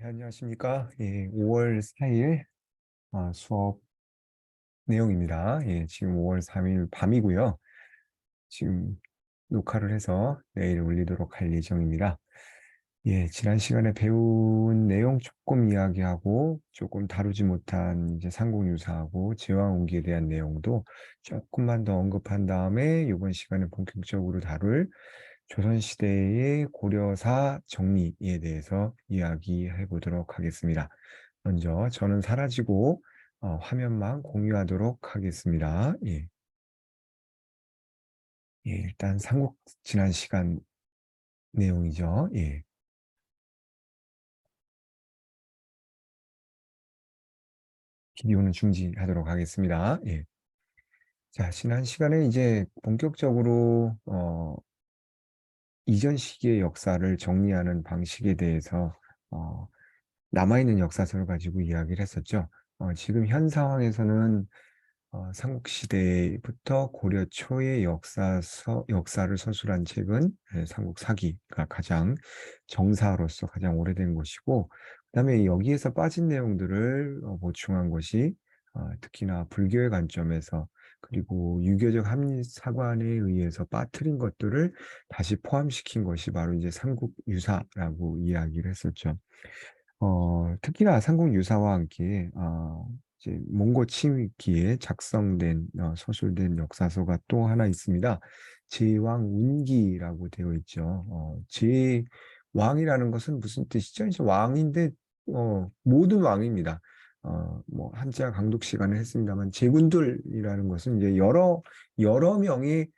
안녕하십니까? 5월 4일 수업 내용입니다. 지금 5월 3일 밤이고요. 지금 녹화를 해서 내일 올리도록 할 예정입니다. 지난 시간에 배운 내용 조금 이야기하고 조금 다루지 못한 이제 삼국유사하고 제왕운기에 대한 내용도 조금만 더 언급한 다음에 이번 시간에 본격적으로 다룰 조선시대의 고려사 정리에 대해서 이야기해 보도록 하겠습니다. 먼저 저는 사라지고 화면만 공유하도록 하겠습니다. 일단 삼국 지난 시간 내용이죠. 비디오는 중지하도록 하겠습니다. 자, 지난 시간에 이제 본격적으로 이전 시기의 역사를 정리하는 방식에 대해서 어, 남아있는 역사서를 가지고 이야기를 했었죠. 지금 현 상황에서는 삼국시대부터 고려 초의 역사를 서술한 책은 삼국사기가 가장 정사로서 가장 오래된 것이고, 그다음에 여기에서 빠진 내용들을 보충한 것이 특히나 불교의 관점에서 그리고 유교적 합리사관에 의해서 빠뜨린 것들을 다시 포함시킨 것이 바로 이제 삼국유사라고 이야기를 했었죠. 특히나 삼국유사와 함께 이제 몽고 치기에 작성된 서술된 역사서가 또 하나 있습니다. 제왕운기라고 되어 있죠. 제왕이라는 것은 무슨 뜻이죠? 이제 왕인데 모든 왕입니다. 뭐 한자 강독 시간에 했습니다만 제군들이라는 것은 이제 여러 명의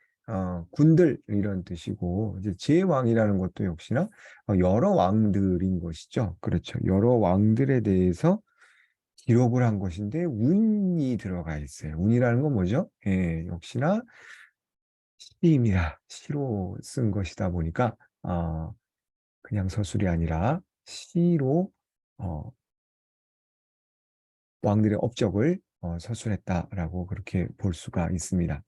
군들 이런 뜻이고 이제 제왕이라는 것도 역시나 여러 왕들인 것이죠. 그렇죠. 여러 왕들에 대해서 기록을 한 것인데 운이 들어가 있어요. 운이라는 건 뭐죠? 역시나 시입니다. 시로 쓴 것이다 보니까 그냥 서술이 아니라 시로 어, 왕들의 업적을 서술했다라고 그렇게 볼 수가 있습니다.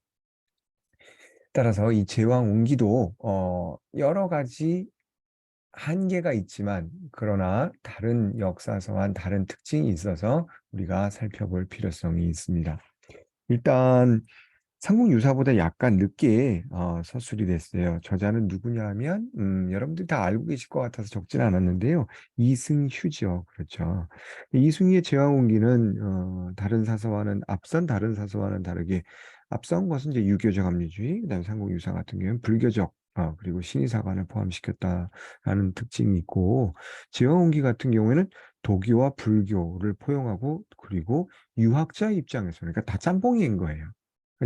따라서 이 제왕 운기도 여러 가지 한계가 있지만 그러나 다른 역사서와 다른 특징이 있어서 우리가 살펴볼 필요성이 있습니다. 일단 삼국유사보다 약간 늦게 서술이 됐어요. 저자는 누구냐 하면 여러분들이 다 알고 계실 것 같아서 적진 않았는데요. 이승휴죠. 그렇죠. 이승휴의 제왕운기는 다른 사서와는 다르게 앞선 것은 이제 유교적 합리주의, 그다음에 삼국유사 같은 경우는 불교적 그리고 신의사관을 포함시켰다라는 특징이 있고 제왕운기 같은 경우에는 도교와 불교를 포용하고 그리고 유학자 입장에서 그러니까 다 짬뽕인 거예요.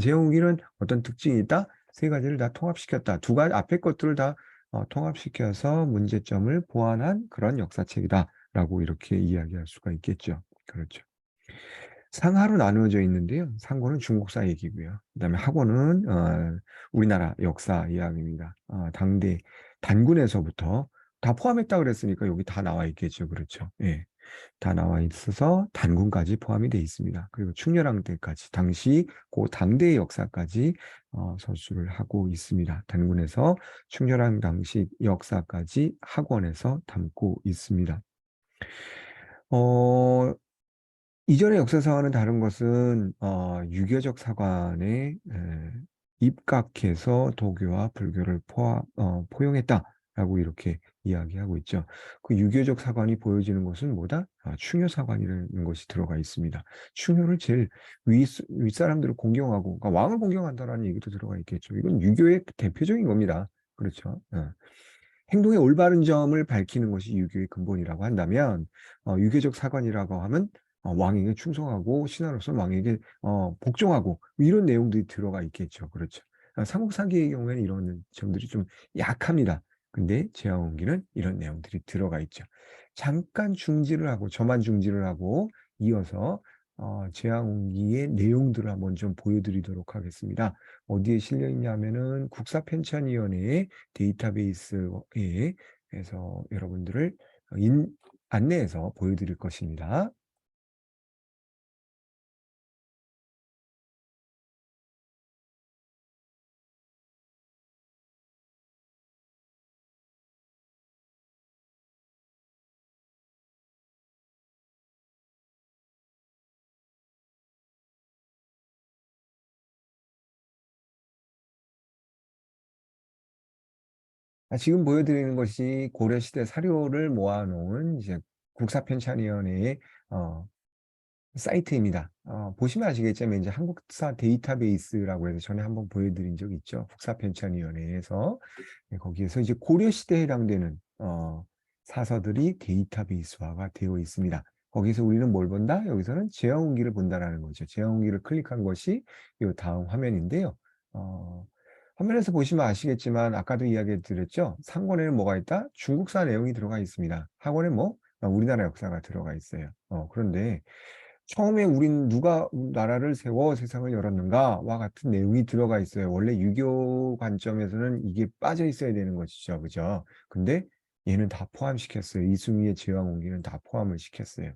제공기는 어떤 특징이 있다? 세 가지를 다 통합시켰다. 두 가지 앞에 것들을 다 통합시켜서 문제점을 보완한 그런 역사책이다라고 이렇게 이야기할 수가 있겠죠. 그렇죠. 상하로 나누어져 있는데요. 상고는 중국사 얘기고요. 그다음에 하고는 우리나라 역사 이야기입니다. 당대 단군에서부터 다 포함했다 그랬으니까 여기 다 나와 있겠죠. 그렇죠. 다 나와 있어서 단군까지 포함이 되어 있습니다. 그리고 충렬왕 때까지 당시 그 당대의 역사까지 서술을 하고 있습니다. 단군에서 충렬왕 당시 역사까지 학원에서 담고 있습니다. 어, 이전의 역사사와는 다른 것은 유교적 사관에 입각해서 도교와 불교를 포용했다라고 이렇게 이야기하고 있죠. 그 유교적 사관이 보여지는 것은 뭐다? 충효 사관이라는 것이 들어가 있습니다. 충효를 제일 윗사람들을 공경하고, 그러니까 왕을 공경한다라는 얘기도 들어가 있겠죠. 이건 유교의 대표적인 겁니다. 그렇죠. 행동의 올바른 점을 밝히는 것이 유교의 근본이라고 한다면 유교적 사관이라고 하면 왕에게 충성하고 신하로서 왕에게 복종하고 이런 내용들이 들어가 있겠죠. 그렇죠. 삼국사기의 경우에는 이런 점들이 좀 약합니다. 근데 제왕운기는 이런 내용들이 들어가 있죠. 잠깐 중지를 하고 저만 중지를 하고 이어서 제왕운기의 내용들을 한번 좀 보여드리도록 하겠습니다. 어디에 실려 있냐면은 국사편찬위원회의 데이터베이스에 해서 여러분들을 안내해서 보여드릴 것입니다. 지금 보여드리는 것이 고려시대 사료를 모아놓은 이제 국사편찬위원회의 사이트입니다. 보시면 아시겠지만 이제 한국사 데이터베이스라고 해서 전에 한번 보여드린 적 있죠. 국사편찬위원회에서 거기에서 이제 고려시대에 해당되는 사서들이 데이터베이스화가 되어 있습니다. 거기서 우리는 뭘 본다? 여기서는 제왕운기를 본다라는 거죠. 제왕운기를 클릭한 것이 이 다음 화면인데요. 화면에서 보시면 아시겠지만 아까도 이야기 드렸죠. 상권에는 뭐가 있다? 중국사 내용이 들어가 있습니다. 학원에 뭐? 우리나라 역사가 들어가 있어요. 그런데 처음에 우린 누가 나라를 세워 세상을 열었는가와 같은 내용이 들어가 있어요. 원래 유교 관점에서는 이게 빠져 있어야 되는 것이죠. 그죠? 근데 얘는 다 포함시켰어요. 이승우의 제왕운기는 다 포함을 시켰어요.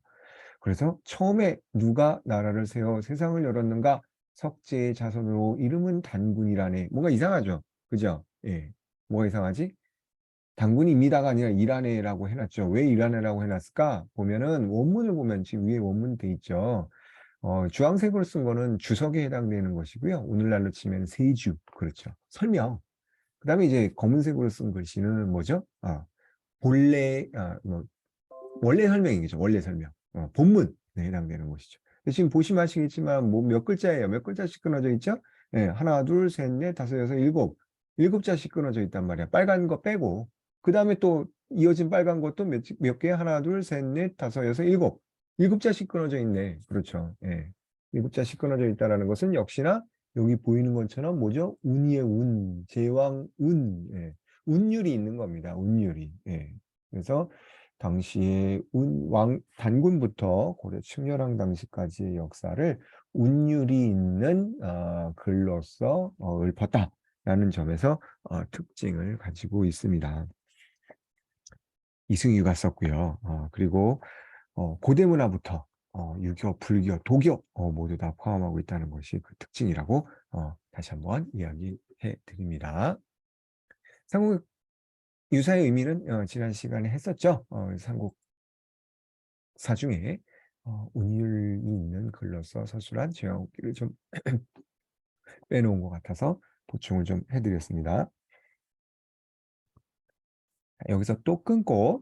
그래서 처음에 누가 나라를 세워 세상을 열었는가? 석재의 자손으로 이름은 단군이라네. 뭔가 이상하죠? 그죠? 예. 뭐가 이상하지? 단군입니다가 아니라 이란해라고 해놨죠. 왜 이란해라고 해놨을까? 보면은 원문을 보면 지금 위에 원문 돼 있죠. 주황색으로 쓴 거는 주석에 해당되는 것이고요. 오늘날로 치면 세주. 그렇죠. 설명. 그 다음에 이제 검은색으로 쓴 글씨는 뭐죠? 본래, 뭐, 원래 설명이죠. 원래 설명. 본문에 해당되는 것이죠. 지금 보시면 아시겠지만 뭐 몇 글자예요. 몇 글자씩 끊어져 있죠? 네, 하나, 둘, 셋, 넷, 다섯, 여섯, 일곱. 일곱 자씩 끊어져 있단 말이야. 빨간 거 빼고. 그 다음에 또 이어진 빨간 것도 몇 개? 하나, 둘, 셋, 넷, 다섯, 여섯, 일곱. 일곱 자씩 끊어져 있네. 그렇죠. 예. 일곱 자씩 끊어져 있다는 것은 역시나 여기 보이는 것처럼 뭐죠? 운이의 운, 제왕 운. 예. 운율이 있는 겁니다. 운율이. 예. 그래서 당시에 단군부터 고려 칭렬왕 당시까지의 역사를 운율이 있는 글로써 읊었다라는 점에서 특징을 가지고 있습니다. 이승유가 썼고요. 그리고 고대 문화부터 유교, 불교, 도교 모두 다 포함하고 있다는 것이 그 특징이라고 다시 한번 이야기해 드립니다. 삼국 유사의 의미는 지난 시간에 했었죠. 삼국사 중에 운율이 있는 글로서 서술한 제왕기를 좀 빼놓은 것 같아서 보충을 좀 해드렸습니다. 여기서 또 끊고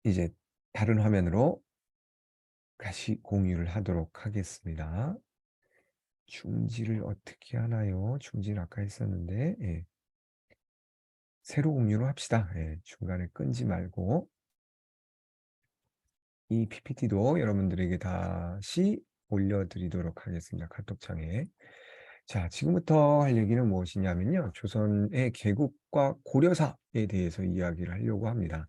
이제 다른 화면으로 다시 공유를 하도록 하겠습니다. 중지를 어떻게 하나요? 중지는 아까 했었는데 예. 새로 공유를 합시다. 예. 중간에 끊지 말고 이 PPT도 여러분들에게 다시 올려드리도록 하겠습니다. 카톡창에. 자, 지금부터 할 얘기는 무엇이냐면요. 조선의 개국과 고려사에 대해서 이야기를 하려고 합니다.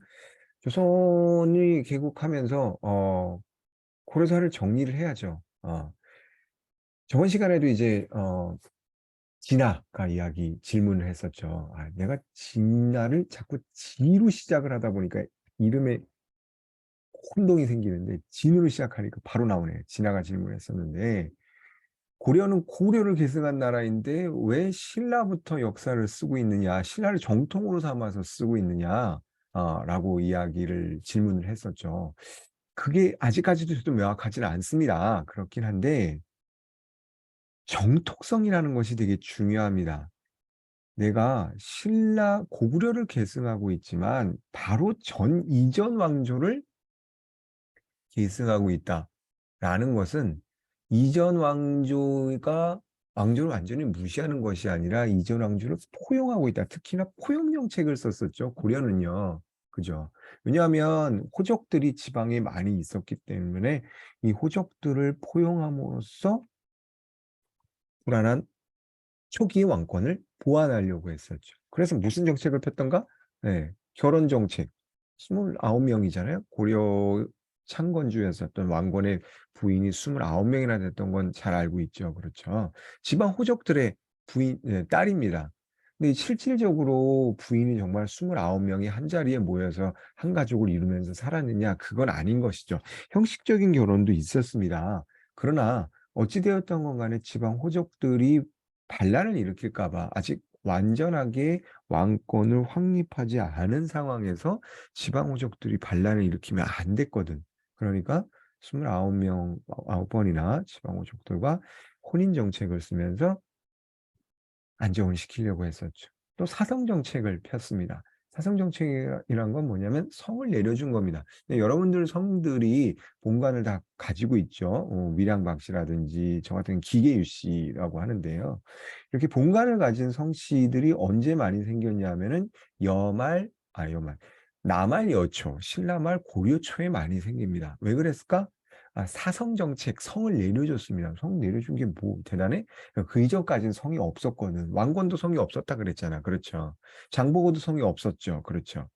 조선이 개국하면서 고려사를 정리를 해야죠. 저번 시간에도 이제 진화가 질문을 했었죠. 내가 진화를 자꾸 지로 시작을 하다 보니까 이름에 혼동이 생기는데 진으로 시작하니까 바로 나오네. 진화가 질문했었는데 고려는 고려를 계승한 나라인데 왜 신라부터 역사를 쓰고 있느냐, 신라를 정통으로 삼아서 쓰고 있느냐, 라고 질문을 했었죠. 그게 아직까지도 저도 명확하지는 않습니다. 그렇긴 한데 정통성이라는 것이 되게 중요합니다. 내가 신라 고구려를 계승하고 있지만 바로 이전 왕조를 계승하고 있다라는 것은 이전 왕조를 완전히 무시하는 것이 아니라 이전 왕조를 포용하고 있다. 특히나 포용 정책을 썼었죠. 고려는요. 그죠? 왜냐하면 호족들이 지방에 많이 있었기 때문에 이 호족들을 포용함으로써 불안한 초기 왕권을 보완하려고 했었죠. 그래서 무슨 정책을 폈던가? 네, 결혼 정책. 29명이잖아요. 고려 창건주였었던 왕건의 부인이 29명이나 됐던 건 잘 알고 있죠. 그렇죠. 지방 호족들의 딸입니다. 근데 실질적으로 부인이 정말 29명이 한 자리에 모여서 한 가족을 이루면서 살았느냐? 그건 아닌 것이죠. 형식적인 결혼도 있었습니다. 그러나 어찌되었던 건 간에 지방 호족들이 반란을 일으킬까 봐 아직 완전하게 왕권을 확립하지 않은 상황에서 지방 호족들이 반란을 일으키면 안 됐거든. 그러니까 29명, 9번이나 지방 호족들과 혼인 정책을 쓰면서 안정을 시키려고 했었죠. 또 사성정책을 폈습니다. 사성정책이란 건 뭐냐면 성을 내려준 겁니다. 근데 여러분들 성들이 본관을 다 가지고 있죠. 밀양박 씨라든지 저 같은 기계유 씨라고 하는데요. 이렇게 본관을 가진 성씨들이 언제 많이 생겼냐면은 여말, 남말 여초, 신라말 고려초에 많이 생깁니다. 왜 그랬을까? 사성정책, 성을 내려줬습니다. 성 내려준 게 뭐 대단해? 그 이전까지는 성이 없었거든. 왕건도 성이 없었다 그랬잖아. 그렇죠. 장보고도 성이 없었죠. 그렇죠.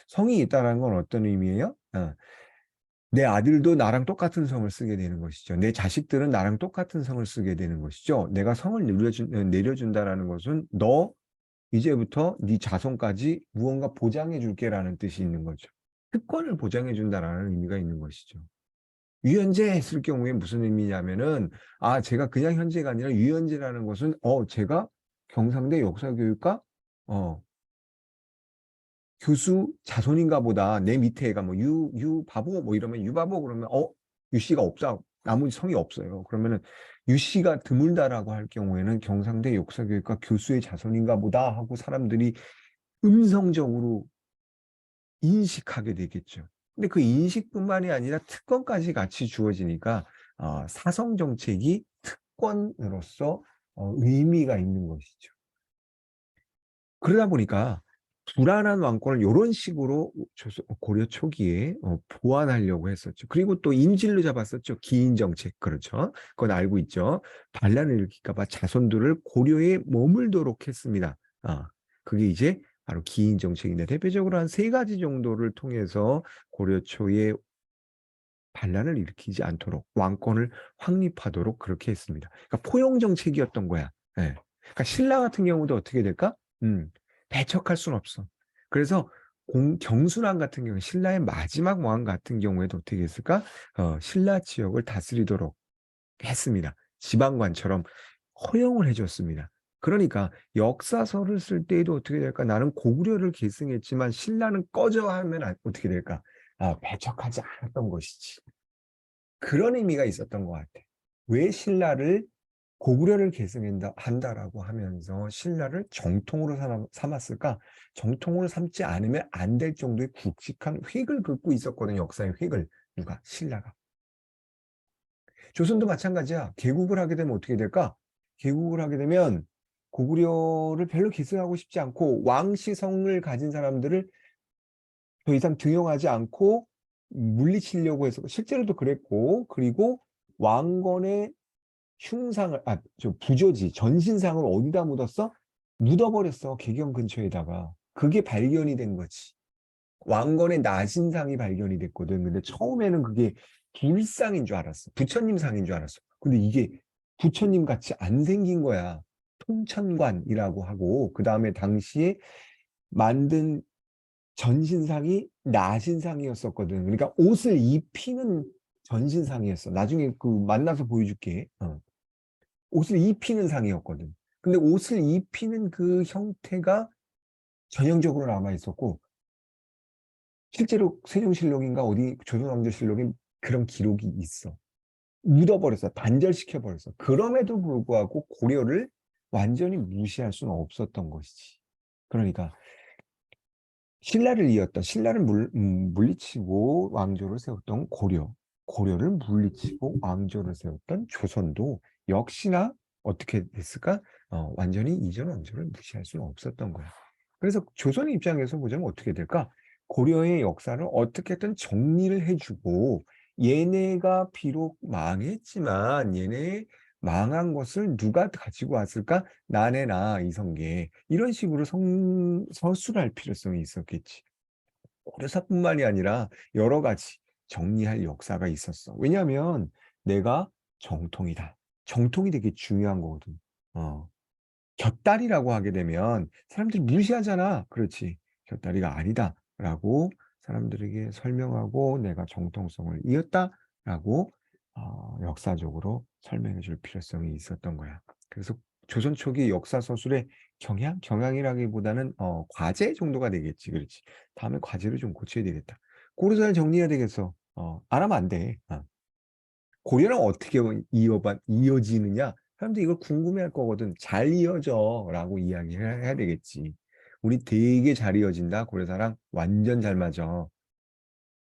성이 있다는 건 어떤 의미예요? 내 아들도 나랑 똑같은 성을 쓰게 되는 것이죠. 내 자식들은 나랑 똑같은 성을 쓰게 되는 것이죠. 내가 성을 내려준다라는 것은 너 이제부터 네 자손까지 무언가 보장해 줄게라는 뜻이 있는 거죠. 특권을 보장해 준다라는 의미가 있는 것이죠. 유연제 했을 경우에 무슨 의미냐면은 제가 그냥 현재가 아니라 유연제라는 것은 제가 경상대 역사교육과 어 교수 자손인가 보다. 내 밑에 애가 뭐 유바보 뭐 이러면 유바보 그러면 유씨가 없어. 나머지 성이 없어요. 그러면은 유씨가 드물다라고 할 경우에는 경상대 역사교육과 교수의 자손인가 보다 하고 사람들이 음성적으로 인식하게 되겠죠. 근데 그 인식뿐만이 아니라 특권까지 같이 주어지니까 사성 정책이 특권으로서 의미가 있는 것이죠. 그러다 보니까 불안한 왕권을 이런 식으로 고려 초기에 보완하려고 했었죠. 그리고 또 인질로 잡았었죠. 기인 정책. 그렇죠. 그건 알고 있죠. 반란을 일으킬까 봐 자손들을 고려에 머물도록 했습니다. 그게 이제 바로 기인 정책인데 대표적으로 한 세 가지 정도를 통해서 고려 초에 반란을 일으키지 않도록 왕권을 확립하도록 그렇게 했습니다. 그러니까 포용 정책이었던 거야. 예. 그러니까 신라 같은 경우도 어떻게 될까? 배척할 수는 없어. 그래서 경순왕 같은 경우, 신라의 마지막 왕 같은 경우에도 어떻게 했을까? 신라 지역을 다스리도록 했습니다. 지방관처럼 허용을 해줬습니다. 그러니까 역사서를 쓸 때에도 어떻게 될까? 나는 고구려를 계승했지만 신라는 꺼져 하면 어떻게 될까? 배척하지 않았던 것이지. 그런 의미가 있었던 것 같아. 왜 신라를 고구려를 계승한다라고 하면서 신라를 정통으로 삼았을까? 정통으로 삼지 않으면 안 될 정도의 굵직한 획을 긋고 있었거든요. 역사의 획을. 누가? 신라가. 조선도 마찬가지야. 개국을 하게 되면 어떻게 될까? 개국을 하게 되면 고구려를 별로 계승하고 싶지 않고 왕시성을 가진 사람들을 더 이상 등용하지 않고 물리치려고 해서 실제로도 그랬고 그리고 왕건의 흉상을 부조지 전신상을 어디다 묻었어? 묻어버렸어. 개경 근처에다가. 그게 발견이 된 거지. 왕건의 나신상이 발견이 됐거든. 근데 처음에는 그게 불상인 줄 알았어. 부처님 상인 줄 알았어. 근데 이게 부처님 같이 안 생긴 거야. 통천관이라고 하고 그 다음에 당시에 만든 전신상이 나신상이었었거든. 그러니까 옷을 입히는 전신상이었어. 나중에 그 만나서 보여줄게. 옷을 입히는 상이었거든. 근데 옷을 입히는 그 형태가 전형적으로 남아 있었고 실제로 세종실록인가 어디 조선왕조실록에 그런 기록이 있어. 묻어버렸어. 단절시켜버렸어. 그럼에도 불구하고 고려를 완전히 무시할 수는 없었던 것이지. 그러니까 신라를 물리치고 왕조를 세웠던 고려를 물리치고 왕조를 세웠던 조선도 역시나 어떻게 됐을까? 완전히 이전 왕조를 무시할 수는 없었던 거야. 그래서 조선의 입장에서 보자면 어떻게 될까? 고려의 역사를 어떻게든 정리를 해주고 얘네가 비록 망했지만 얘네 망한 것을 누가 가지고 왔을까? 나네나 이성계 이런 식으로 서술할 필요성이 있었겠지. 고려사뿐만이 아니라 여러 가지 정리할 역사가 있었어. 왜냐하면 내가 정통이다. 정통이 되게 중요한 거거든. 곁다리라고 하게 되면 사람들이 무시하잖아. 그렇지. 곁다리가 아니다라고 사람들에게 설명하고 내가 정통성을 이었다라고 역사적으로 설명해 줄 필요성이 있었던 거야. 그래서 조선 초기 역사 서술의 경향이라기보다는 과제 정도가 되겠지. 그렇지. 다음에 과제를 좀 고쳐야 되겠다. 고려사를 정리해야 되겠어. 안 하면 안 돼. 고려랑 어떻게 이어지느냐? 사람들이 이걸 궁금해할 거거든. 잘 이어져라고 이야기해야 되겠지. 우리 되게 잘 이어진다. 고려사랑 완전 잘 맞아.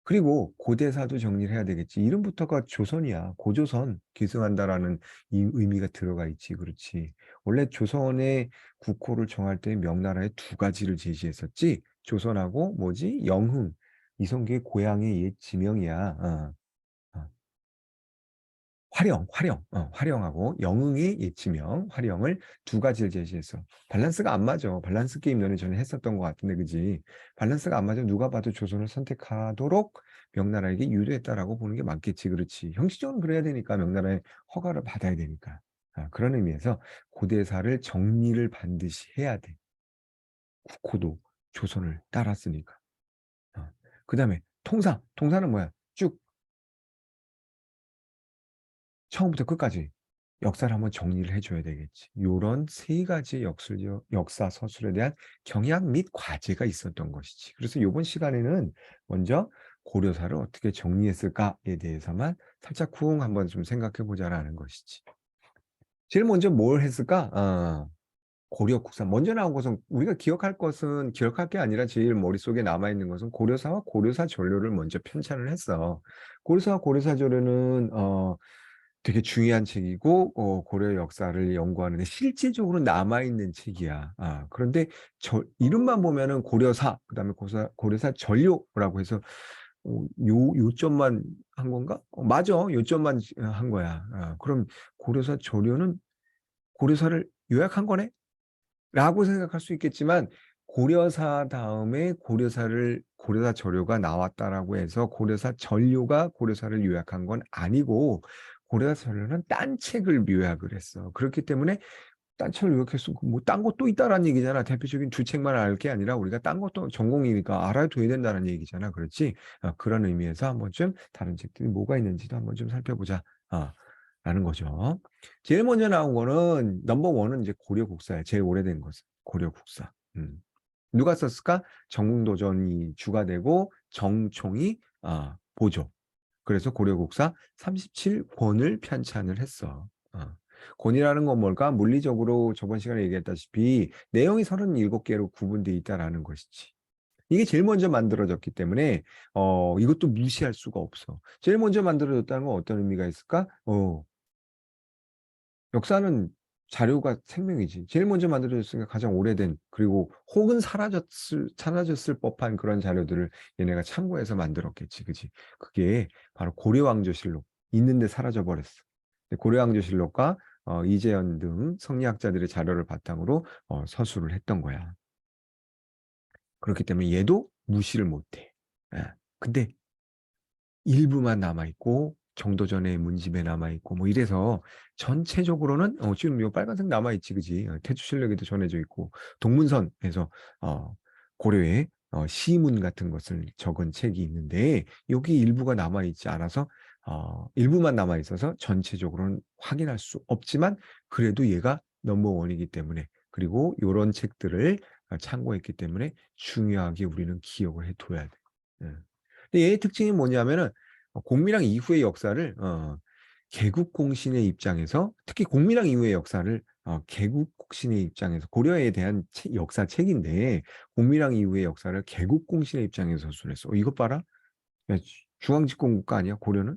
그리고 고대사도 정리를 해야 되겠지. 이름부터가 조선이야. 고조선 계승한다라는 이 의미가 들어가 있지. 그렇지. 원래 조선의 국호를 정할 때 명나라에 두 가지를 제시했었지. 조선하고 뭐지? 영흥. 이성계의 고향의 옛 지명이야. 어. 활용하고 영흥의 예치명, 활용을 두 가지를 제시해서 밸런스가 안 맞아. 밸런스 게임 너네 전에 했었던 것 같은데, 그지? 밸런스가 안 맞아. 누가 봐도 조선을 선택하도록 명나라에게 유도했다라고 보는 게 맞겠지, 그렇지? 형식적으로 그래야 되니까 명나라의 허가를 받아야 되니까. 그런 의미에서 고대사를 정리를 반드시 해야 돼. 국호도 조선을 따랐으니까. 그다음에 통사는 뭐야? 쭉 처음부터 끝까지 역사를 한번 정리를 해줘야 되겠지. 요런 세 가지 역사 서술에 대한 경향 및 과제가 있었던 것이지. 그래서 이번 시간에는 먼저 고려사를 어떻게 정리했을까에 대해서만 살짝 쿵 한번 좀 생각해 보자라는 것이지. 제일 먼저 뭘 했을까? 고려 국사. 먼저 나온 것은 우리가 기억할 게 아니라 제일 머릿속에 남아있는 것은 고려사와 고려사 전료를 먼저 편찬을 했어. 고려사와 고려사 전료는 되게 중요한 책이고 고려 역사를 연구하는데 실질적으로 남아있는 책이야. 그런데 이름만 보면은 고려사, 그다음에 고려사 전료라고 해서 요점만 한 건가? 맞아. 요점만 한 거야. 그럼 고려사 전료는 고려사를 요약한 거네? 라고 생각할 수 있겠지만 고려사 다음에 고려사 저료가 나왔다라고 해서 고려사 전료가 고려사를 요약한 건 아니고 고려사 전료는 딴 책을 요약을 했어. 그렇기 때문에 딴 책을 요약했어. 뭐 딴 것도 있다라는 얘기잖아. 대표적인 두 책만 알 게 아니라 우리가 딴 것도 전공이니까 알아둬야 된다는 얘기잖아. 그렇지? 그런 의미에서 한 번쯤 다른 책들이 뭐가 있는지도 한번 좀 살펴보자. 라는 거죠. 제일 먼저 나온 거는 넘버 원은 이제 고려국사야. 제일 오래된 것은 고려국사. 누가 썼을까? 정궁도전이 주가 되고 정총이 보조. 그래서 고려국사 37권을 편찬을 했어. 권이라는 건 뭘까? 물리적으로 저번 시간에 얘기했다시피 내용이 37개로 구분되어 있다라는 것이지. 이게 제일 먼저 만들어졌기 때문에 이것도 무시할 수가 없어. 제일 먼저 만들어졌다는 건 어떤 의미가 있을까? 역사는 자료가 생명이지. 제일 먼저 만들어졌으니까 가장 오래된, 그리고 혹은 사라졌을 법한 그런 자료들을 얘네가 참고해서 만들었겠지. 그지? 그게 바로 고려왕조실록. 있는데 사라져 버렸어. 고려왕조실록과 이재현 등 성리학자들의 자료를 바탕으로 서술을 했던 거야. 그렇기 때문에 얘도 무시를 못해. 근데 일부만 남아있고 정도전의 문집에 남아있고 뭐 이래서 전체적으로는 지금 요 빨간색 남아있지, 그지? 태조실록에도 전해져 있고 동문선에서 고려의 시문 같은 것을 적은 책이 있는데 여기 일부가 남아있지 않아서 일부만 남아있어서 전체적으로는 확인할 수 없지만 그래도 얘가 넘버원이기 때문에, 그리고 요런 책들을 참고했기 때문에 중요하게 우리는 기억을 해둬야 돼. 예. 근데 얘의 특징이 뭐냐면은 공민왕 이후의 역사를 개국공신의 입장에서, 특히 공민왕 이후의 역사를 개국공신의 입장에서, 고려에 대한 역사책인데 공민왕 이후의 역사를 개국공신의 입장에서 서술했어. 이것 봐라. 야, 중앙집권국가 아니야 고려는?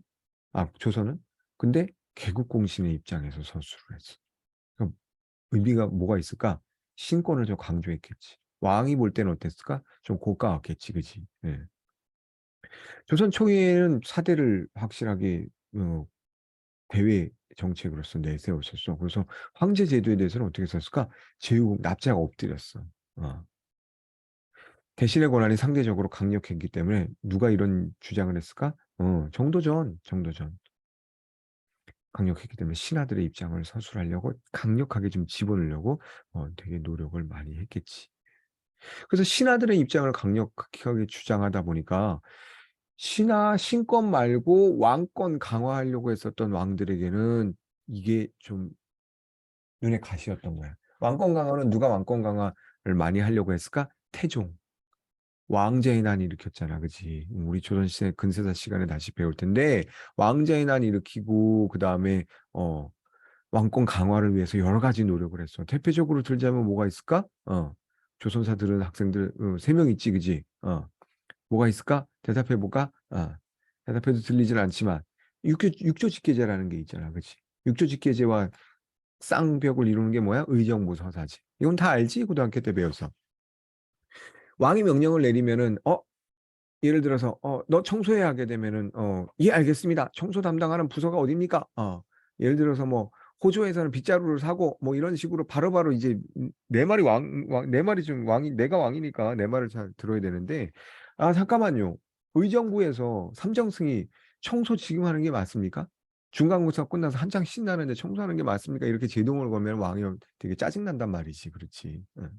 조선은? 근데 개국공신의 입장에서 서술을 했어. 그럼 의미가 뭐가 있을까? 신권을 좀 강조했겠지. 왕이 볼 때는 어땠을까? 좀 고가웠겠지, 그지? 예. 조선 초기에는 사대를 확실하게 대외 정책으로서 내세웠었어. 그래서 황제 제도에 대해서는 어떻게 썼을까? 제후국 납작 엎드렸어. 어. 대신의 권한이 상대적으로 강력했기 때문에 누가 이런 주장을 했을까? 정도전 강력했기 때문에 신하들의 입장을 서술하려고 강력하게 좀 집어넣으려고 되게 노력을 많이 했겠지. 그래서 신하들의 입장을 강력하게 주장하다 보니까 신권 말고 왕권 강화하려고 했었던 왕들에게는 이게 좀 눈에 가시였던 거야. 왕권 강화는 누가 왕권 강화를 많이 하려고 했을까? 태종. 왕자의 난 일으켰잖아, 그지? 우리 조선시대 근세사 시간에 다시 배울 텐데 왕자의 난 일으키고 그 다음에 왕권 강화를 위해서 여러 가지 노력을 했어. 대표적으로 들자면 뭐가 있을까? 조선사 들은 학생들 3명 있지, 그지? 뭐가 있을까? 대답해볼까? 대답해도 들리진 않지만 육조직계제라는 게 있잖아, 그치? 육조직계제와 쌍벽을 이루는 게 뭐야? 의정부서사지. 이건 다 알지? 고등학교 때 배워서. 왕이 명령을 내리면은 예를 들어서 너 청소해야 하게 되면은 예, 알겠습니다. 청소 담당하는 부서가 어딥니까? 예를 들어서 뭐 호주에서는 빗자루를 사고 뭐 이런 식으로 바로바로 이제 내 말이 내 말이 좀 왕이 내가 왕이니까 내 말을 잘 들어야 되는데 잠깐만요. 의정부에서 삼정승이 청소 지금 하는 게 맞습니까? 중간고사 끝나서 한창 신나는데 청소하는 게 맞습니까? 이렇게 제동을 걸면 왕이 되게 짜증난단 말이지. 그렇지. 응.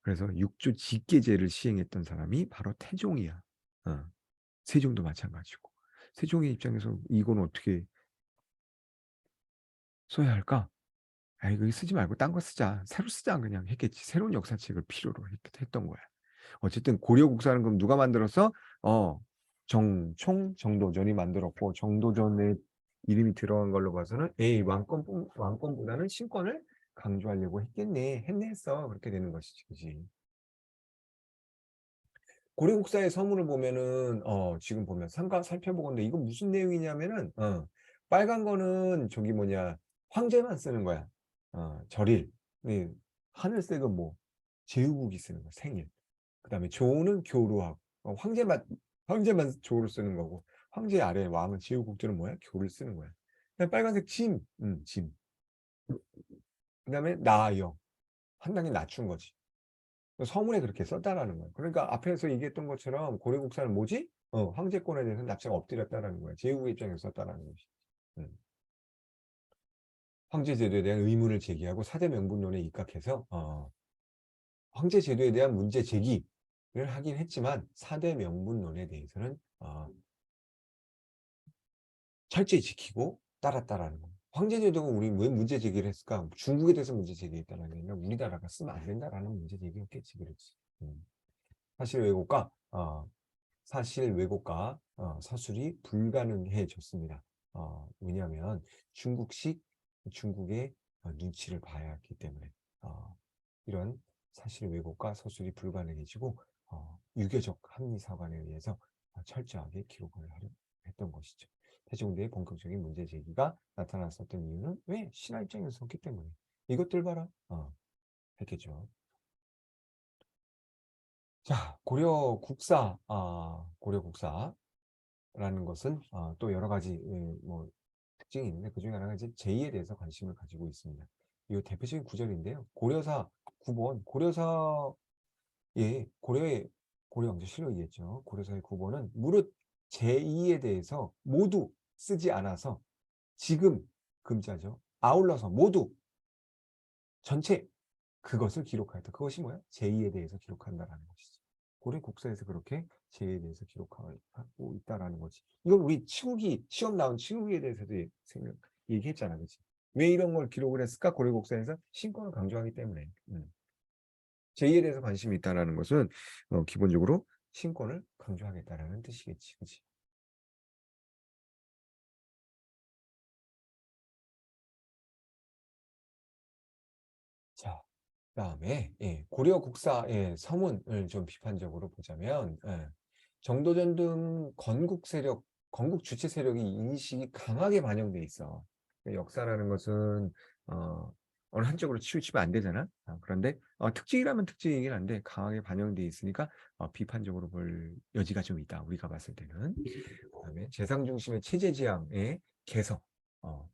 그래서 육조 직계제를 시행했던 사람이 바로 태종이야. 어. 세종도 마찬가지고. 세종의 입장에서 이건 어떻게 써야 할까? 아, 이거 쓰지 말고 딴 거 쓰자. 새로 쓰자 그냥 했겠지. 새로운 역사책을 필요로 했던 거야. 어쨌든 고려국사는 그럼 누가 만들었어? 정도전이 만들었고 정도전의 이름이 들어간 걸로 봐서는 에이 왕권보다는 신권을 강조하려고 했네 했어. 그렇게 되는 것이지, 그지? 고려국사의 서문을 보면은 지금 보면 잠깐 살펴보건데 이거 무슨 내용이냐면은 빨간 거는 저기 뭐냐 황제만 쓰는 거야. 절일. 네, 하늘색은 뭐 제후국이 쓰는 거 생일. 그다음에 조는 교루하고 황제만 조를 쓰는 거고 황제 아래 왕은 제후국들은 뭐야? 교를 쓰는 거야. 그다음에 빨간색 짐. 그다음에 나여 한 단계 낮춘 거지. 서문에 그렇게 썼다라는 거야. 그러니까 앞에서 얘기했던 것처럼 고려국사는 뭐지? 황제권에 대해서 납치가 엎드렸다라는 거야. 제후국 입장에서 썼다라는 것이. 음. 황제 제도에 대한 의문을 제기하고 사대 명분론에 입각해서 황제 제도에 대한 문제 제기를 하긴 했지만 사대 명분론에 대해서는 철저히 지키고 따랐다라는 거야. 황제 제도가 우리 왜 문제 제기를 했을까? 중국에 대해서 문제 제기했다는 게 아니라 우리나라가 쓰면 안 된다라는 문제 제기였겠지, 그렇지. 사실 왜곡과 서술이 불가능해졌습니다. 왜냐하면 중국의 눈치를 봐야 했기 때문에 이런 사실 왜곡과 서술이 불가능해지고 유교적 합리사관에 의해서 철저하게 기록을 하려 했던 것이죠. 태종대의 본격적인 문제 제기가 나타났었던 이유는 왜? 신하 입장에서 섰기 때문에. 이것들 봐라. 했겠죠. 자, 고려국사라는 것은 또 여러 가지 뭐 특징이 있는데 그중에 하나가 이제 제의에 대해서 관심을 가지고 있습니다. 이 대표적인 구절인데요. 고려사 9번, 고려 왕조실록이겠죠. 고려사의 9번은 무릇 제의에 대해서 모두 쓰지 않아서 지금 금자죠. 아울러서 모두 전체 그것을 기록하였다. 그것이 뭐야? 제의에 대해서 기록한다라는 것이지. 고려 국사에서 그렇게 제의에 대해서 기록하고 있다라는 거지. 이건 우리 시험 나온 치국에 대해서도 얘기했잖아, 그렇지? 왜 이런 걸 기록을 했을까? 고려 국사에서 신권을 강조하기 때문에. 제의에 대해서 관심이 있다라는 것은 기본적으로 신권을 강조하겠다라는 뜻이겠지, 그렇지? 자, 그다음에 고려 국사의 서문을 좀 비판적으로 보자면 정도전 등 건국 주체 세력이 인식이 강하게 반영돼 있어. 역사라는 것은 어, 어느 한쪽으로 치우치면 안 되잖아. 그런데 특징이라면 특징이긴 한데 강하게 반영돼 있으니까 비판적으로 볼 여지가 좀 있다. 우리가 봤을 때는. 그다음에 재상 중심의 체제 지향의 개성. 어,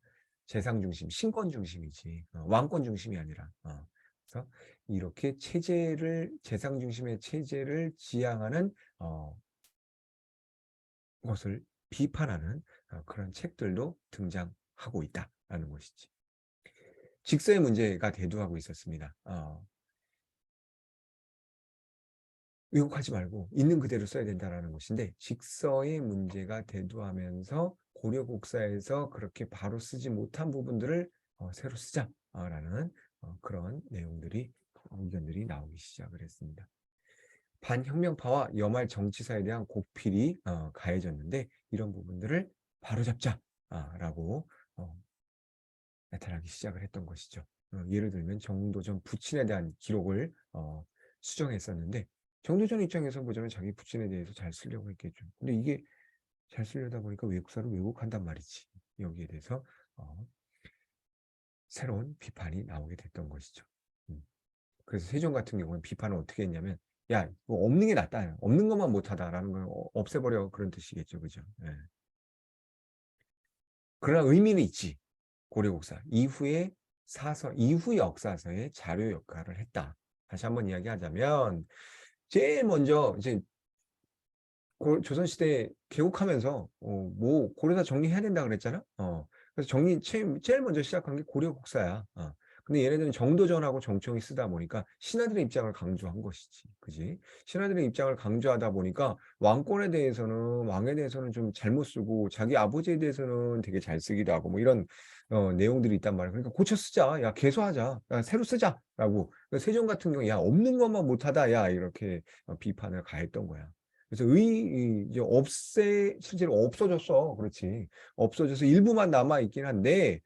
재상 중심, 신권 중심이지. 왕권 중심이 아니라. 그래서 이렇게 재상 중심의 체제를 지향하는 것을 비판하는 그런 책들도 등장하고 있다라는 것이지. 직서의 문제가 대두하고 있었습니다. 왜곡하지 말고 있는 그대로 써야 된다는 것인데 직서의 문제가 대두하면서 고려국사에서 그렇게 바로 쓰지 못한 부분들을 새로 쓰자라는 그런 의견들이 나오기 시작을 했습니다. 반혁명파와 여말 정치사에 대한 고필이 가해졌는데 이런 부분들을 바로잡자라고 나타나기 시작을 했던 것이죠. 예를 들면 정도전 부친에 대한 기록을 수정했었는데 정도전 입장에서 보자면 자기 부친에 대해서 잘 쓰려고 했겠죠. 근데 이게 잘 쓰려다 보니까 외국사를 왜곡한단 말이지. 여기에 대해서 어, 새로운 비판이 나오게 됐던 것이죠. 음. 그래서 세종 같은 경우는 비판을 어떻게 했냐면 야, 뭐 없는 게 낫다. 없는 것만 못하다라는 걸 없애버려 그런 뜻이겠죠. 그죠? 예. 그러나 의미는 있지. 고려국사. 이후 역사서의 자료 역할을 했다. 다시 한번 이야기하자면 제일 먼저 이제 조선시대 개국하면서 뭐 고려사 정리해야 된다 그랬잖아. 그래서 제일 먼저 시작한 게 고려국사야. 근데 얘네들은 정도전하고 정총이 쓰다 보니까 신하들의 입장을 강조한 것이지. 그지? 신하들의 입장을 강조하다 보니까 왕에 대해서는 좀 잘못 쓰고 자기 아버지에 대해서는 되게 잘 쓰기도 하고 뭐 이런 내용들이 있단 말이야. 그러니까 고쳐 쓰자. 야, 개소하자. 야, 새로 쓰자라고. 세종 같은 경우 야, 없는 것만 못하다. 야, 이렇게 비판을 가했던 거야. 그래서 이제 실제로 없어졌어. 그렇지. 없어져서 일부만 남아있긴 한데,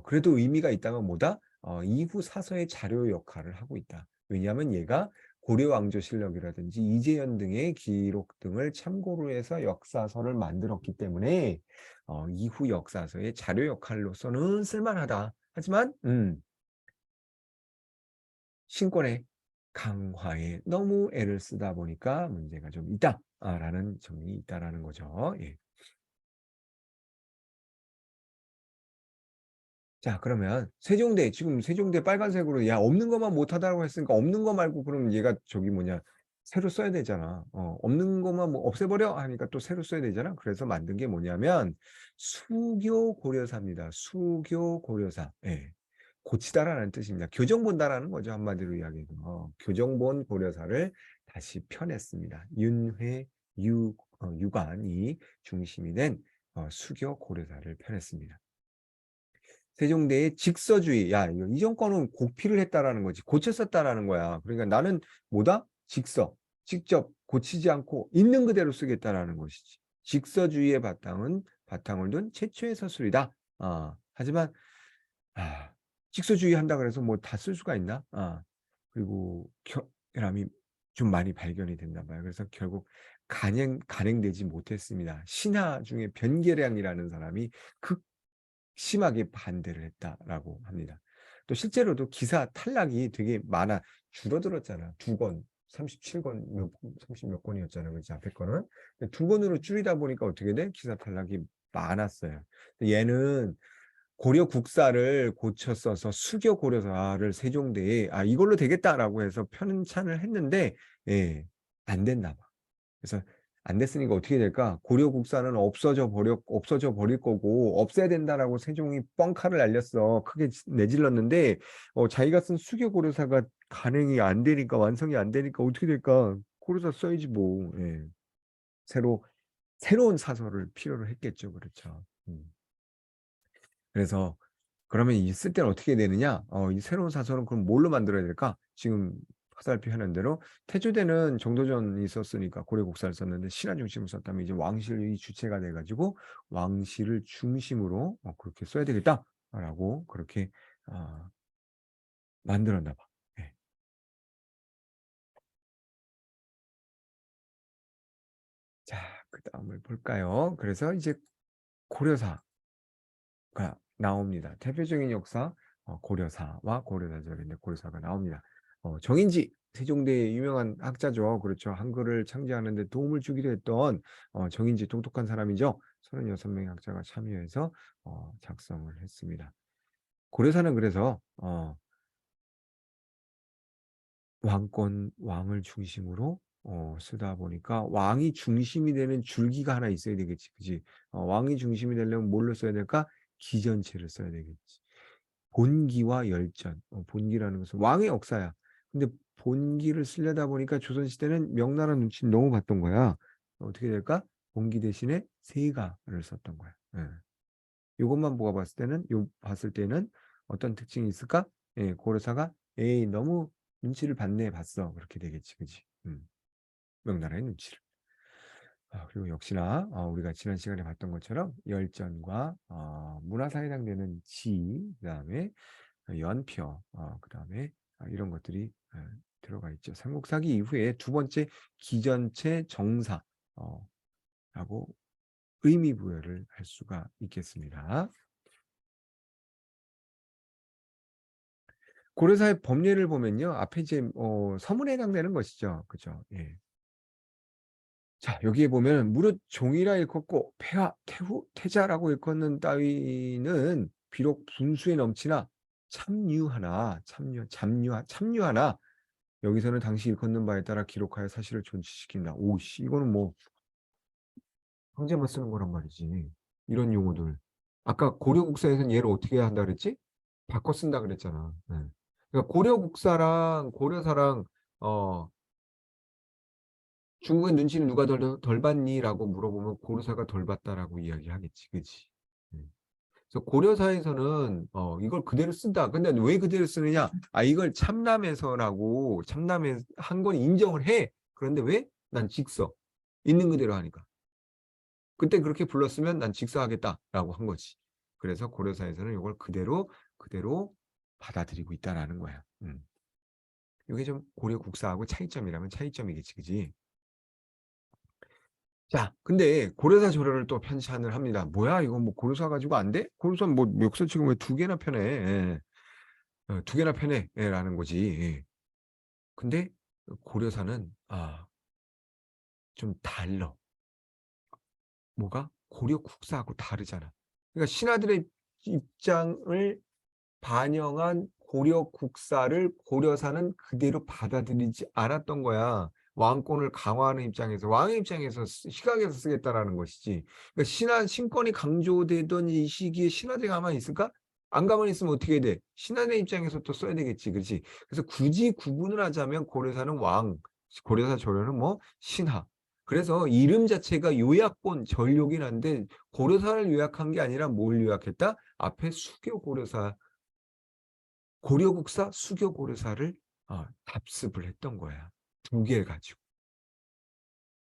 그래도 의미가 있다면 뭐다? 이후 사서의 자료 역할을 하고 있다. 왜냐하면 얘가 고려왕조실록이라든지 이재현 등의 기록 등을 참고로 해서 역사서를 만들었기 때문에 이후 역사서의 자료 역할로서는 쓸만하다. 하지만 신권의 강화에 너무 애를 쓰다 보니까 문제가 좀 있다라는 점이 있다라는 거죠. 예. 자, 그러면 지금 세종대 빨간색으로 야, 없는 것만 못하다고 했으니까 없는 거 말고 그럼 얘가 저기 뭐냐 새로 써야 되잖아. 없는 것만 뭐 없애버려 하니까 또 새로 써야 되잖아. 그래서 만든 게 뭐냐면 수교 고려사입니다. 수교 고려사. 예. 고치다라는 뜻입니다. 교정본다라는 거죠. 한마디로 이야기해서. 교정본 고려사를 다시 펴냈습니다. 유관이 중심이 된 수교 고려사를 펴냈습니다. 세종대의 직서주의. 야, 이 정권은 고피를 했다라는 거지. 고쳤었다라는 거야. 그러니까 나는 뭐다? 직접 고치지 않고 있는 그대로 쓰겠다라는 것이지. 직서주의의 바탕을 둔 최초의 서술이다. 하지만 직서주의 한다 그래서 뭐 다 쓸 수가 있나? 그리고 결함이 좀 많이 발견이 된다 봐요. 그래서 결국 간행되지 못했습니다. 신하 중에 변계량이라는 사람이 심하게 반대를 했다라고 합니다. 또 실제로도 기사 탈락이 되게 줄어들었잖아. 2권, 37권, 30몇 권이었잖아요. 그렇지, 앞에 거는. 2권으로 줄이다 보니까 어떻게 돼? 기사 탈락이 많았어요. 얘는 고려 국사를 고쳐 써서 수교 고려사를 세종대에 이걸로 되겠다라고 해서 편찬을 했는데 예, 안 됐나 봐. 그래서 안 됐으니까 어떻게 될까? 고려 국사는 없어져 버릴 거고 없애야 된다라고 세종이 뻥카를 날렸어. 크게 내질렀는데 자기가 쓴 수교 고려사가 간행이 안 되니까 완성이 안 되니까 어떻게 될까? 고려사 써야지 뭐. 예. 새로운 사설을 필요로 했겠죠. 그렇죠. 그래서 그러면 이 쓸 때는 어떻게 되느냐? 이 새로운 사설은 그럼 뭘로 만들어야 될까? 지금 화살표 하는 대로 태조대는 정도전이 있었으니까 고려국사를 썼는데 신하 중심으로 썼다면 이제 왕실이 주체가 돼가지고 왕실을 중심으로 그렇게 써야 되겠다라고 그렇게 어, 만들었나 봐. 네. 자, 그 다음을 볼까요? 그래서 이제 고려사 나옵니다. 대표적인 역사 고려사와 고려사절인데 고려사가 나옵니다. 정인지 세종대의 유명한 학자죠. 그렇죠. 한글을 창제하는 데 도움을 주기도 했던 정인지 똑똑한 사람이죠. 36명의 학자가 참여해서 작성을 했습니다. 고려사는 그래서 왕을 중심으로 쓰다 보니까 왕이 중심이 되는 줄기가 하나 있어야 되겠지. 그지? 왕이 중심이 되려면 뭘로 써야 될까? 기전체를 써야 되겠지. 본기와 열전. 본기라는 것은 왕의 역사야. 근데 본기를 쓰려다 보니까 조선시대는 명나라 눈치를 너무 봤던 거야. 어떻게 될까? 본기 대신에 세가를 썼던 거야. 예. 이것만 봤을 때는 어떤 특징이 있을까? 예, 고려사가 에이 너무 눈치를 봤네 봤어 그렇게 되겠지, 그지? 명나라의 눈치를. 그리고 역시나 우리가 지난 시간에 봤던 것처럼 열전과 문화사에 해당되는 지, 그다음에 연표, 그다음에 이런 것들이 들어가 있죠. 삼국사기 이후에 두 번째 기전체 정사 라고 의미 부여를 할 수가 있겠습니다. 고려사의 법례를 보면요, 앞에 이제 서문에 해당되는 것이죠, 그죠? 예. 자, 여기에 보면 무릇 종이라 일컫고 폐하, 태후, 태자라고 일컫는 따위는 비록 분수에 넘치나 참유하나 여기서는 당시 일컫는 바에 따라 기록하여 사실을 존치시킨다. 오씨, 이거는 뭐 형제만 쓰는 거란 말이지. 이런 용어들. 아까 고려국사에서는 얘를 어떻게 한다 그랬지? 바꿔 쓴다 그랬잖아. 네. 그러니까 고려국사랑 고려사랑 어 중국의 눈치는 누가 덜 봤니라고 물어보면 고려사가 덜 봤다라고 이야기하겠지, 그렇지? 그래서 고려사에서는 이걸 그대로 쓴다. 근데 왜 그대로 쓰느냐? 이걸 참남해서라고 참남해 한 건 인정을 해. 그런데 왜? 난 직서 있는 그대로 하니까. 그때 그렇게 불렀으면 난 직서하겠다라고 한 거지. 그래서 고려사에서는 이걸 그대로 받아들이고 있다라는 거야. 이게 좀 고려 국사하고 차이점이라면 차이점이겠지, 그지? 자, 근데 고려사 조례를 또 편찬을 합니다. 뭐야, 이거 뭐 고려사 가지고 안 돼? 고려사 뭐 역사 지금 왜 두 개나 편해? 예. 두 개나 편해? 예, 라는 거지. 예. 근데 고려사는 좀 달라. 뭐가? 고려 국사하고 다르잖아. 그러니까 신하들의 입장을 반영한 고려 국사를 고려사는 그대로 받아들이지 않았던 거야. 왕권을 강화하는 입장에서 왕의 입장에서 시각에서 쓰겠다라는 것이지. 그러니까 신권이 강조되던 이 시기에 신하들이 가만히 있을까? 안 가만히 있으면 어떻게 돼? 신하의 입장에서 또 써야 되겠지, 그렇지? 그래서 굳이 구분을 하자면 고려사는 왕, 고려사 조례는 뭐 신하. 그래서 이름 자체가 요약본 전료긴 한데 고려사를 요약한 게 아니라 뭘 요약했다? 앞에 수교 고려사 고려국사, 수교고려사를 답습을 했던 거야. 두 개를 가지고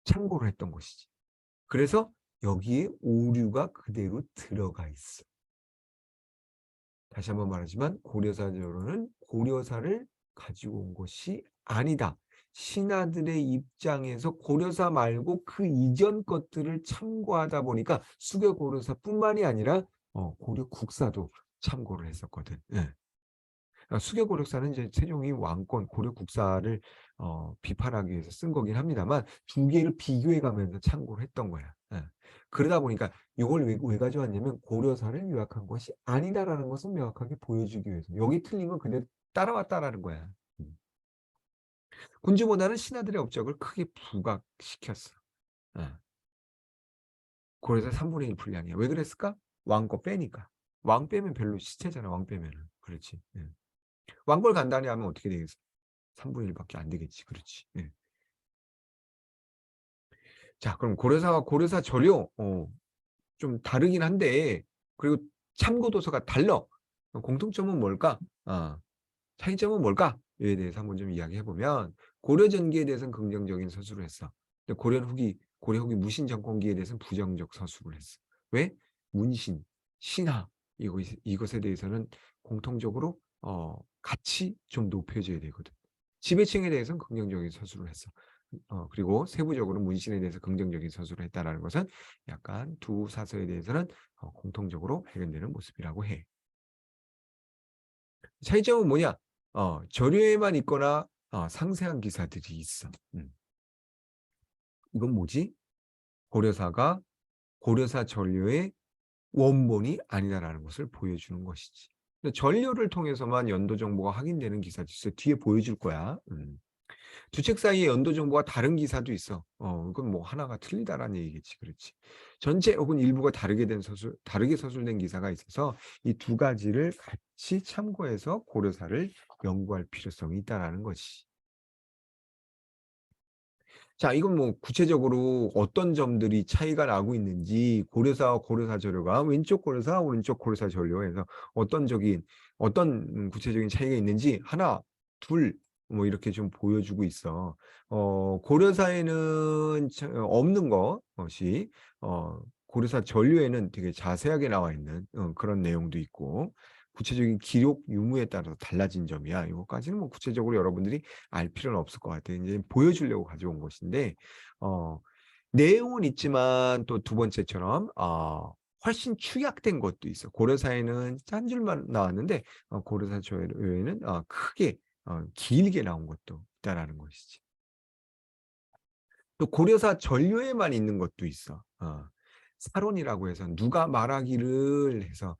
참고를 했던 것이지. 그래서 여기에 오류가 그대로 들어가 있어. 다시 한번 말하지만 고려사조로는 고려사를 가지고 온 것이 아니다. 신하들의 입장에서 고려사 말고 그 이전 것들을 참고하다 보니까 수교고려사뿐만이 아니라 고려국사도 참고를 했었거든. 예. 수교고려사는 이제 세종이 왕권 고려국사를 비판하기 위해서 쓴 거긴 합니다만 두 개를 비교해 가면서 참고를 했던 거야. 예. 그러다 보니까 이걸 왜 가져왔냐면 고려사를 요약한 것이 아니다라는 것을 명확하게 보여주기 위해서 여기 틀린 건 그대로 따라왔다라는 거야. 군주보다는 신하들의 업적을 크게 부각시켰어. 예. 고려사 3분의 1 분량이야. 왜 그랬을까? 왕 거 빼니까. 왕 빼면 별로 시체잖아. 왕 빼면은. 그렇지. 예. 왕걸 간단히 하면 어떻게 되겠어? 3분의 1밖에 안 되겠지. 그렇지. 예. 자, 그럼 고려사와 고려사 전료 좀 다르긴 한데 그리고 참고 도서가 달라. 공통점은 뭘까? 차이점은 뭘까? 이에 대해서 한번 좀 이야기해 보면 고려 전기에 대해서는 긍정적인 서술을 했어. 근데 고려 후기 무신 정권기에 대해서는 부정적 서술을 했어. 왜? 문신, 신하 이것에 대해서는 공통적으로 같이 좀 높여줘야 되거든. 지배층에 대해서는 긍정적인 서술을 했어. 그리고 세부적으로 문신에 대해서 긍정적인 서술을 했다라는 것은 약간 두 사서에 대해서는 공통적으로 발견되는 모습이라고 해. 차이점은 뭐냐? 저류에만 있거나 상세한 기사들이 있어. 이건 뭐지? 고려사가 고려사 전료의 원본이 아니다라는 것을 보여주는 것이지. 근데 전료를 통해서만 연도 정보가 확인되는 기사도 있어. 뒤에 보여줄 거야. 두 책 사이에 연도 정보가 다른 기사도 있어. 이건 뭐 하나가 틀리다라는 얘기겠지. 그렇지. 전체 혹은 일부가 다르게 서술된 기사가 있어서 이 두 가지를 같이 참고해서 고려사를 연구할 필요성이 있다라는 것이. 자, 이건 뭐 구체적으로 어떤 점들이 차이가 나고 있는지 고려사와 고려사 전료가 왼쪽 고려사, 오른쪽 고려사 전료에서 어떤 구체적인 차이가 있는지 하나, 둘, 뭐 이렇게 좀 보여주고 있어. 고려사에는 없는 것이 고려사 전류에는 되게 자세하게 나와 있는 그런 내용도 있고 구체적인 기록 유무에 따라서 달라진 점이야. 이것까지는 뭐 구체적으로 여러분들이 알 필요는 없을 것 같아요. 이제 보여주려고 가져온 것인데 내용은 있지만 또 두 번째처럼 훨씬 축약된 것도 있어. 고려사에는 한 줄만 나왔는데 고려사 조회에는 크게 길게 나온 것도 있다라는 것이지. 또 고려사 전류에만 있는 것도 있어. 사론이라고 해서 누가 말하기를 해서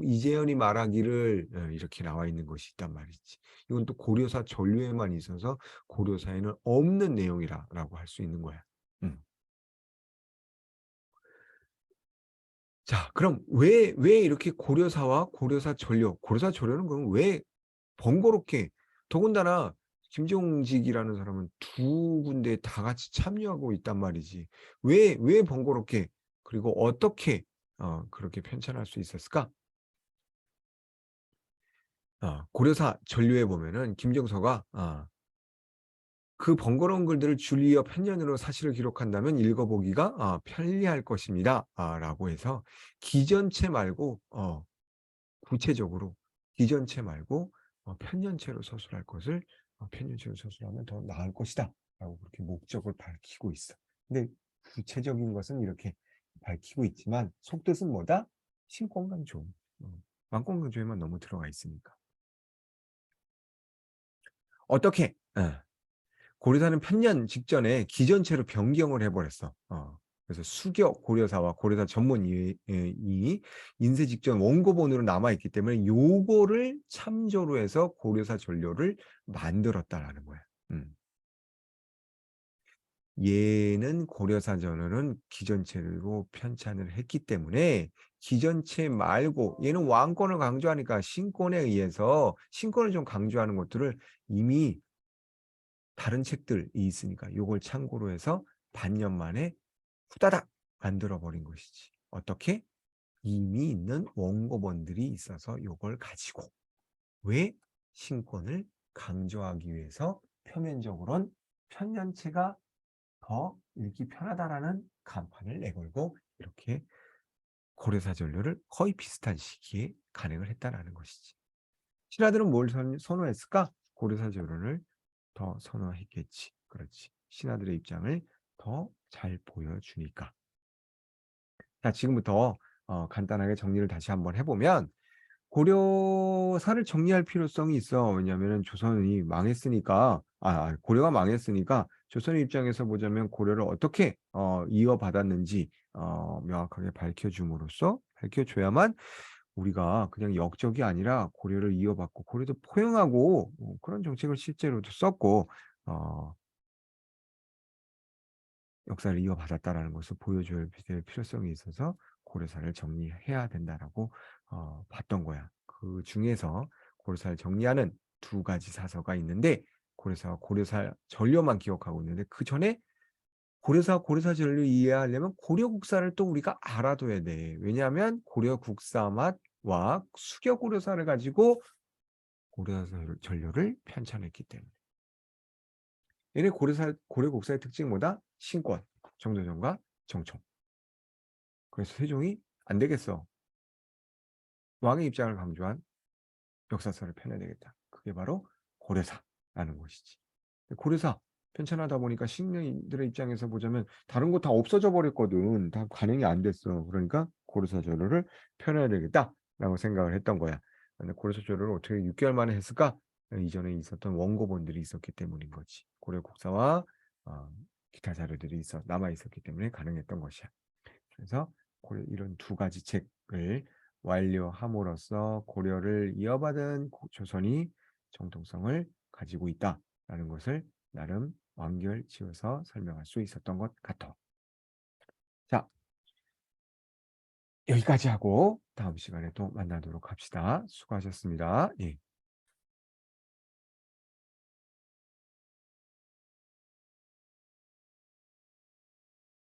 이재현이 말하기를 이렇게 나와 있는 것이 있단 말이지. 이건 또 고려사 전류에만 있어서 고려사에는 없는 내용이라고 할 수 있는 거야. 자, 그럼 왜 이렇게 고려사와 고려사 전류, 고려사 전류는 그럼 왜 번거롭게, 더군다나 김정직이라는 사람은 두 군데 다 같이 참여하고 있단 말이지. 왜 번거롭게, 그리고 어떻게 그렇게 편찬할 수 있었을까? 고려사 전류에 보면은 김정서가 그 번거로운 글들을 줄리어 편년으로 사실을 기록한다면 읽어보기가 편리할 것입니다. 라고 해서 기전체 말고 구체적으로 기전체 말고 편년체로 서술할 것을 편년체로 서술하면 더 나을 것이다. 라고 그렇게 목적을 밝히고 있어. 근데 구체적인 것은 이렇게 밝히고 있지만 속뜻은 뭐다? 신권강조. 왕권강조에만 너무 들어가 있으니까. 어떻게? 고려사는 편년 직전에 기전체로 변경을 해버렸어. 그래서 수격 고려사와 고려사 전문이 인쇄 직전 원고본으로 남아있기 때문에 요거를 참조로 해서 고려사 전료를 만들었다라는 거야. 얘는 고려사 전료는 기전체로 편찬을 했기 때문에 기전체 말고 얘는 왕권을 강조하니까 신권에 의해서 신권을 좀 강조하는 것들을 이미 다른 책들이 있으니까 요걸 참고로 해서 반년 만에 후다닥 만들어버린 것이지. 어떻게? 이미 있는 원고본들이 있어서 요걸 가지고 왜 신권을 강조하기 위해서 표면적으로는 편년체가 더 읽기 편하다라는 간판을 내걸고 이렇게 고려사 전료를 거의 비슷한 시기에 간행을 했다라는 것이지. 신하들은 뭘 선호했을까? 고려사 전료를 더 선호했겠지. 그렇지. 신하들의 입장을 더 잘 보여주니까. 자, 지금부터 간단하게 정리를 다시 한번 해보면 고려사를 정리할 필요성이 있어. 왜냐하면 조선이 망했으니까, 고려가 망했으니까 조선의 입장에서 보자면 고려를 어떻게 이어받았는지 명확하게 밝혀줘야만 우리가 그냥 역적이 아니라 고려를 이어받고 고려도 포용하고 그런 정책을 실제로도 썼고 역사를 이어받았다라는 것을 보여줘야 될 필요성이 있어서 고려사를 정리해야 된다라고 봤던 거야. 그 중에서 고려사를 정리하는 두 가지 사서가 있는데 고려사와 고려사 전료만 기억하고 있는데 그 전에 고려사 전료 이해하려면 고려국사를 또 우리가 알아둬야 돼. 왜냐하면 고려국사맛과 수겨고려사를 가지고 고려사 전료를 편찬했기 때문에. 얘네 고려국사의 특징이 뭐다? 신권, 정조정과 정총. 그래서 세종이 안 되겠어. 왕의 입장을 강조한 역사서를 펴내야 되겠다. 그게 바로 고려사라는 것이지. 고려사 편찬하다 보니까 식민들의 입장에서 보자면 다른 거 다 없어져 버렸거든. 다 간행이 안 됐어. 그러니까 고려사 조료를 펴내야 되겠다라고 생각을 했던 거야. 근데 고려사 조료를 어떻게 6개월 만에 했을까? 이전에 있었던 원고본들이 있었기 때문인 거지. 고려 국사와 기타 자료들이 남아 있었기 때문에 가능했던 것이야. 그래서 이런 두 가지 책을 완료함으로써 고려를 이어받은 조선이 정통성을 가지고 있다라는 것을 나름 완결 지어서 설명할 수 있었던 것 같아. 자, 여기까지 하고 다음 시간에 또 만나도록 합시다. 수고하셨습니다. 예.